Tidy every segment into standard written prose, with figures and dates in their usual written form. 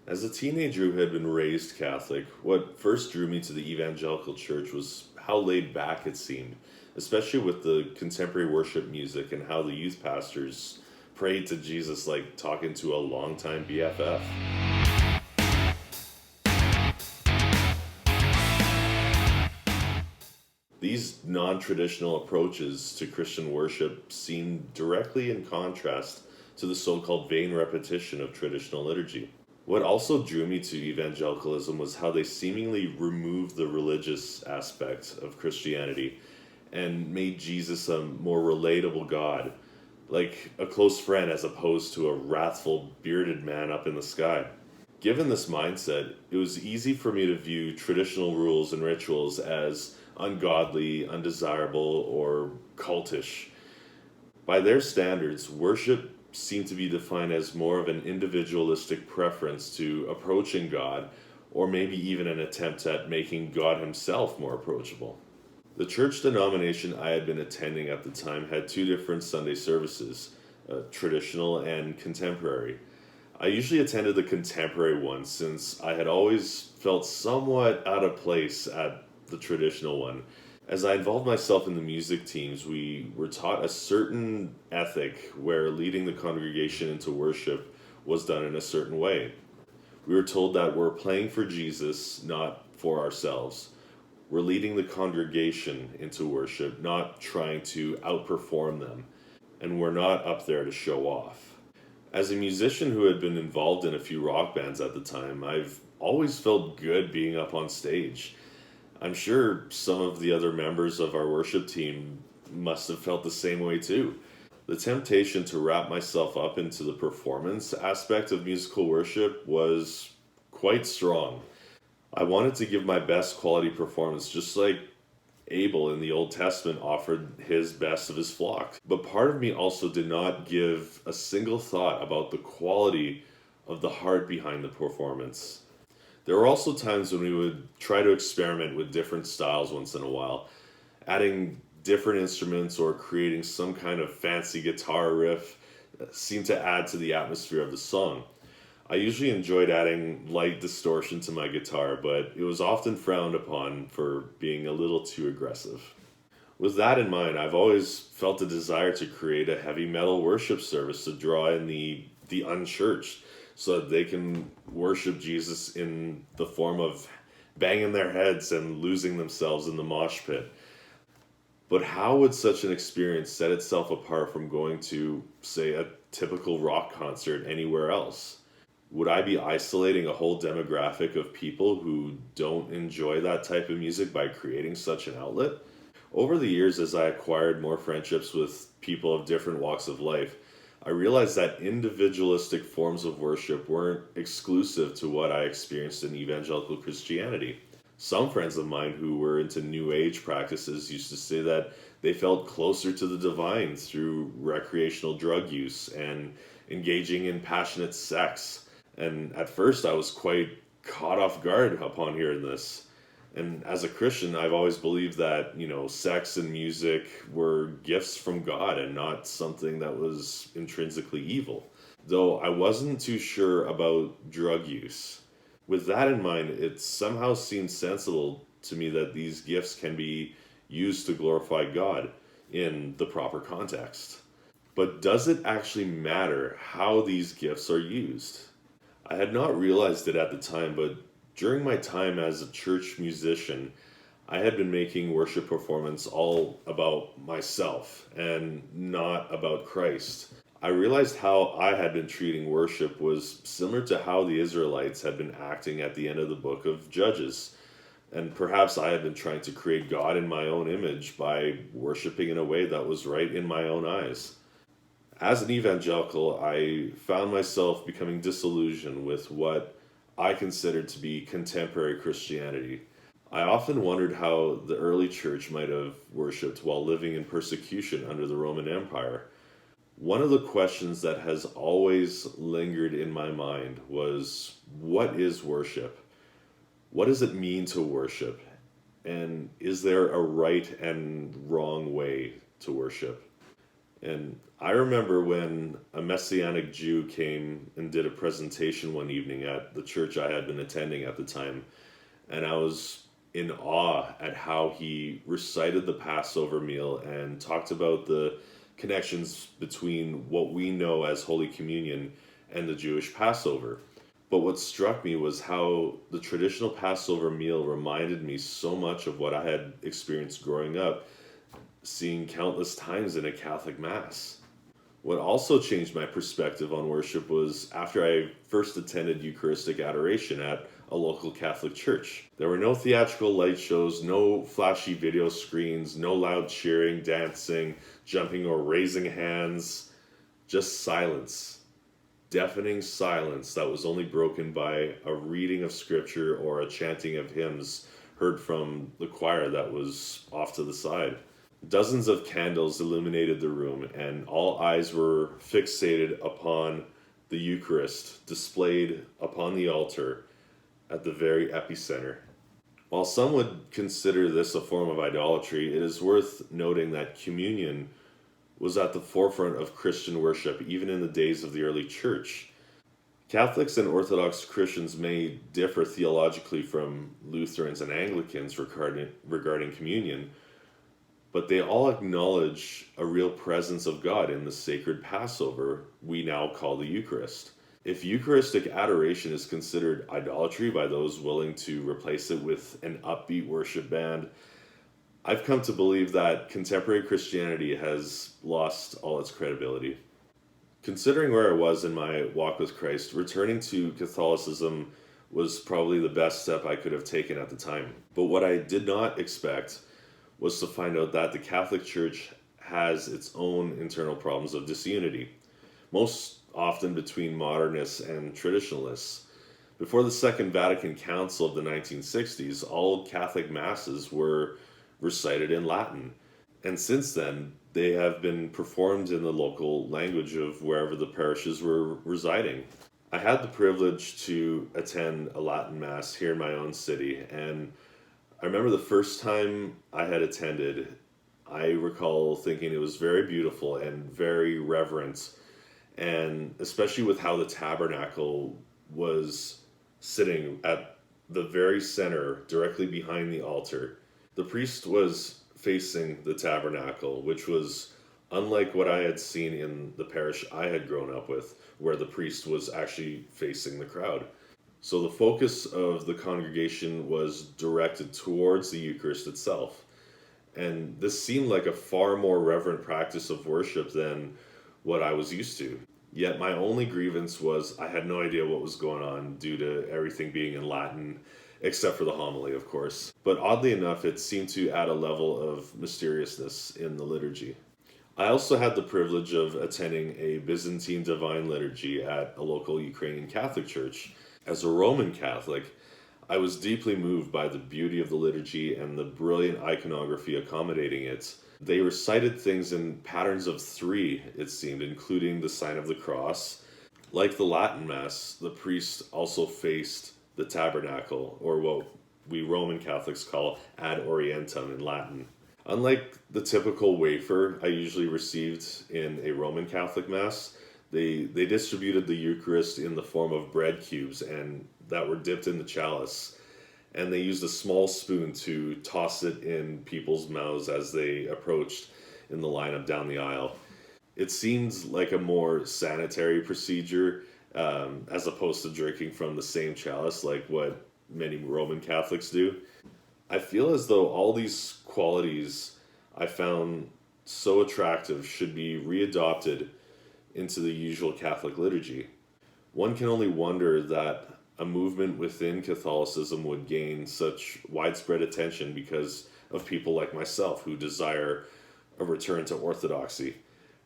As a teenager who had been raised Catholic, what first drew me to the evangelical church was how laid back it seemed, especially with the contemporary worship music and how the youth pastors prayed to Jesus like talking to a longtime BFF. These non traditional approaches to Christian worship seem directly in contrast to the so called vain repetition of traditional liturgy. What also drew me to evangelicalism was how they seemingly removed the religious aspect of Christianity and made Jesus a more relatable God, like a close friend as opposed to a wrathful, bearded man up in the sky. Given this mindset, it was easy for me to view traditional rules and rituals as ungodly, undesirable, or cultish. By their standards, worship seemed to be defined as more of an individualistic preference to approaching God, or maybe even an attempt at making God himself more approachable. The church denomination I had been attending at the time had two different Sunday services, traditional and contemporary. I usually attended the contemporary one since I had always felt somewhat out of place at the traditional one. As I involved myself in the music teams, we were taught a certain ethic where leading the congregation into worship was done in a certain way. We were told that we're playing for Jesus, not for ourselves. We're leading the congregation into worship, not trying to outperform them. And we're not up there to show off. As a musician who had been involved in a few rock bands at the time, I've always felt good being up on stage. I'm sure some of the other members of our worship team must have felt the same way too. The temptation to wrap myself up into the performance aspect of musical worship was quite strong. I wanted to give my best quality performance, just like Abel in the Old Testament offered his best of his flock. But part of me also did not give a single thought about the quality of the heart behind the performance. There were also times when we would try to experiment with different styles once in a while, adding different instruments or creating some kind of fancy guitar riff that seemed to add to the atmosphere of the song. I usually enjoyed adding light distortion to my guitar, but it was often frowned upon for being a little too aggressive. With that in mind, I've always felt a desire to create a heavy metal worship service to draw in the unchurched so that they can worship Jesus in the form of banging their heads and losing themselves in the mosh pit. But how would such an experience set itself apart from going to, say, a typical rock concert anywhere else? Would I be isolating a whole demographic of people who don't enjoy that type of music by creating such an outlet? Over the years, as I acquired more friendships with people of different walks of life, I realized that individualistic forms of worship weren't exclusive to what I experienced in evangelical Christianity. Some friends of mine who were into New Age practices used to say that they felt closer to the divine through recreational drug use and engaging in passionate sex. And at first, I was quite caught off guard upon hearing this. And as a Christian, I've always believed that, sex and music were gifts from God and not something that was intrinsically evil. Though I wasn't too sure about drug use. With that in mind, it somehow seems sensible to me that these gifts can be used to glorify God in the proper context. But does it actually matter how these gifts are used? I had not realized it at the time, but during my time as a church musician, I had been making worship performance all about myself and not about Christ. I realized how I had been treating worship was similar to how the Israelites had been acting at the end of the book of Judges. And perhaps I had been trying to create God in my own image by worshiping in a way that was right in my own eyes. As an evangelical, I found myself becoming disillusioned with what I considered to be contemporary Christianity. I often wondered how the early church might have worshipped while living in persecution under the Roman Empire. One of the questions that has always lingered in my mind was, what is worship? What does it mean to worship? And is there a right and wrong way to worship? And I remember when a Messianic Jew came and did a presentation one evening at the church I had been attending at the time, and I was in awe at how he recited the Passover meal and talked about the connections between what we know as Holy Communion and the Jewish Passover. But what struck me was how the traditional Passover meal reminded me so much of what I had experienced growing up, seeing countless times in a Catholic Mass. What also changed my perspective on worship was after I first attended Eucharistic adoration at a local Catholic church. There were no theatrical light shows, no flashy video screens, no loud cheering, dancing, jumping, or raising hands. Just silence. Deafening silence that was only broken by a reading of scripture or a chanting of hymns heard from the choir that was off to the side. Dozens of candles illuminated the room, and all eyes were fixated upon the Eucharist displayed upon the altar at the very epicenter. While some would consider this a form of idolatry, it is worth noting that communion was at the forefront of Christian worship even in the days of the early church. Catholics and Orthodox Christians may differ theologically from Lutherans and Anglicans regarding communion, but they all acknowledge a real presence of God in the sacred Passover we now call the Eucharist. If Eucharistic adoration is considered idolatry by those willing to replace it with an upbeat worship band, I've come to believe that contemporary Christianity has lost all its credibility. Considering where I was in my walk with Christ, returning to Catholicism was probably the best step I could have taken at the time. But what I did not expect was to find out that the Catholic Church has its own internal problems of disunity, most often between modernists and traditionalists. Before the Second Vatican Council of the 1960s, all Catholic masses were recited in Latin, and since then they have been performed in the local language of wherever the parishes were residing. I had the privilege to attend a Latin Mass here in my own city, and I remember the first time I had attended, I recall thinking it was very beautiful and very reverent, and especially with how the tabernacle was sitting at the very center, directly behind the altar. The priest was facing the tabernacle, which was unlike what I had seen in the parish I had grown up with, where the priest was actually facing the crowd. So the focus of the congregation was directed towards the Eucharist itself. And this seemed like a far more reverent practice of worship than what I was used to. Yet my only grievance was I had no idea what was going on due to everything being in Latin, except for the homily, of course. But oddly enough, it seemed to add a level of mysteriousness in the liturgy. I also had the privilege of attending a Byzantine Divine Liturgy at a local Ukrainian Catholic church. As a Roman Catholic, I was deeply moved by the beauty of the liturgy and the brilliant iconography accommodating it. They recited things in patterns of three, it seemed, including the sign of the cross. Like the Latin Mass, the priest also faced the tabernacle, or what we Roman Catholics call ad orientem in Latin. Unlike the typical wafer I usually received in a Roman Catholic Mass, they distributed the Eucharist in the form of bread cubes and that were dipped in the chalice. And they used a small spoon to toss it in people's mouths as they approached in the lineup down the aisle. It seems like a more sanitary procedure as opposed to drinking from the same chalice like what many Roman Catholics do. I feel as though all these qualities I found so attractive should be readopted into the usual Catholic liturgy. One can only wonder that a movement within Catholicism would gain such widespread attention because of people like myself who desire a return to orthodoxy,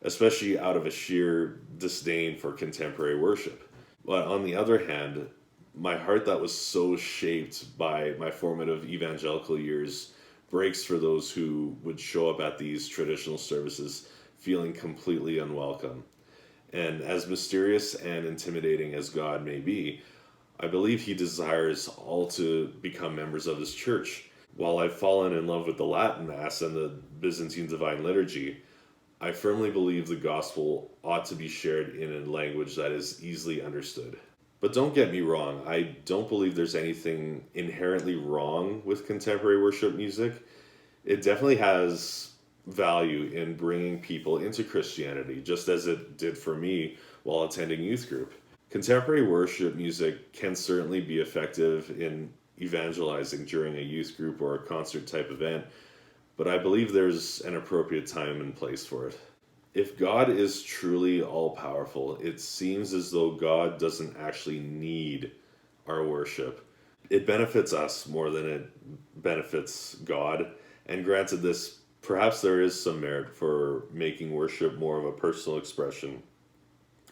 especially out of a sheer disdain for contemporary worship. But on the other hand, my heart that was so shaped by my formative evangelical years breaks for those who would show up at these traditional services feeling completely unwelcome. And as mysterious and intimidating as God may be, I believe he desires all to become members of his church. While I've fallen in love with the Latin Mass and the Byzantine Divine Liturgy, I firmly believe the gospel ought to be shared in a language that is easily understood. But don't get me wrong, I don't believe there's anything inherently wrong with contemporary worship music. It definitely has value in bringing people into Christianity, just as it did for me while attending youth group. Contemporary worship music can certainly be effective in evangelizing during a youth group or a concert type event, but I believe there's an appropriate time and place for it. If God is truly all powerful, it seems as though God doesn't actually need our worship. It benefits us more than it benefits God. And granted this, perhaps there is some merit for making worship more of a personal expression.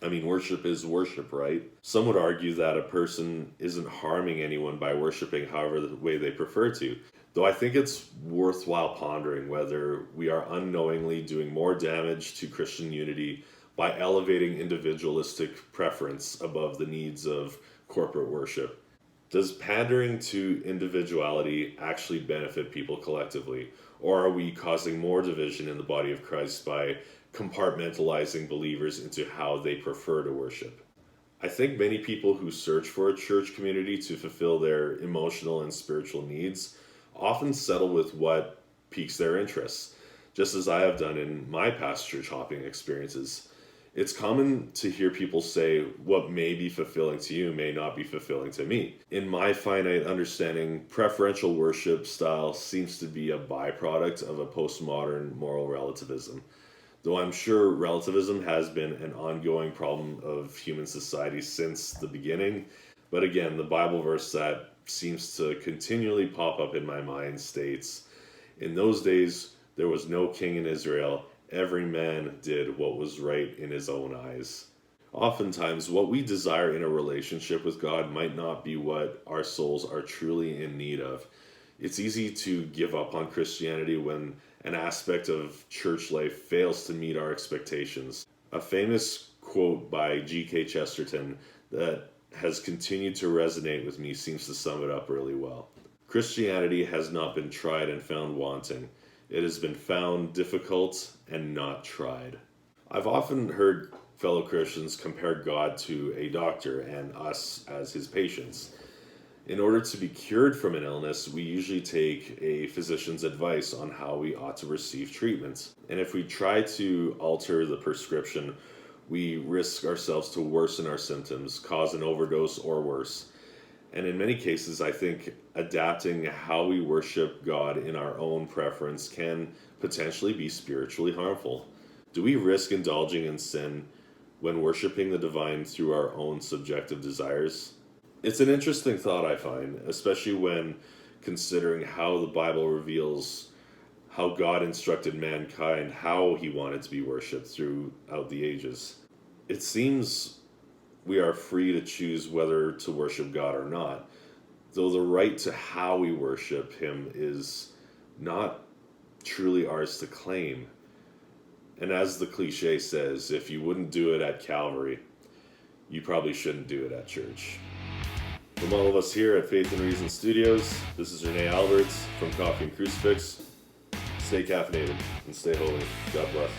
I mean, worship is worship, right? Some would argue that a person isn't harming anyone by worshiping however the way they prefer to. Though I think it's worthwhile pondering whether we are unknowingly doing more damage to Christian unity by elevating individualistic preference above the needs of corporate worship. Does pandering to individuality actually benefit people collectively? Or are we causing more division in the body of Christ by compartmentalizing believers into how they prefer to worship? I think many people who search for a church community to fulfill their emotional and spiritual needs often settle with what piques their interests, just as I have done in my past church hopping experiences. It's common to hear people say, what may be fulfilling to you may not be fulfilling to me. In my finite understanding, preferential worship style seems to be a byproduct of a postmodern moral relativism. Though I'm sure relativism has been an ongoing problem of human society since the beginning. But again, the Bible verse that seems to continually pop up in my mind states, "In those days there was no king in Israel. Every man did what was right in his own eyes." Oftentimes, what we desire in a relationship with God might not be what our souls are truly in need of. It's easy to give up on Christianity when an aspect of church life fails to meet our expectations. A famous quote by G.K. Chesterton that has continued to resonate with me seems to sum it up really well. Christianity has not been tried and found wanting. It has been found difficult and not tried. I've often heard fellow Christians compare God to a doctor and us as his patients. In order to be cured from an illness, we usually take a physician's advice on how we ought to receive treatment. And if we try to alter the prescription, we risk ourselves to worsen our symptoms, cause an overdose or worse. And in many cases, I think adapting how we worship God in our own preference can potentially be spiritually harmful. Do we risk indulging in sin when worshiping the divine through our own subjective desires? It's an interesting thought, I find, especially when considering how the Bible reveals how God instructed mankind how he wanted to be worshipped throughout the ages. It seems we are free to choose whether to worship God or not, though the right to how we worship him is not truly ours to claim. And as the cliche says, if you wouldn't do it at Calvary, you probably shouldn't do it at church. From all of us here at Faith and Reason Studios, this is René Albert from Coffee and Crucifix. Stay caffeinated and stay holy. God bless.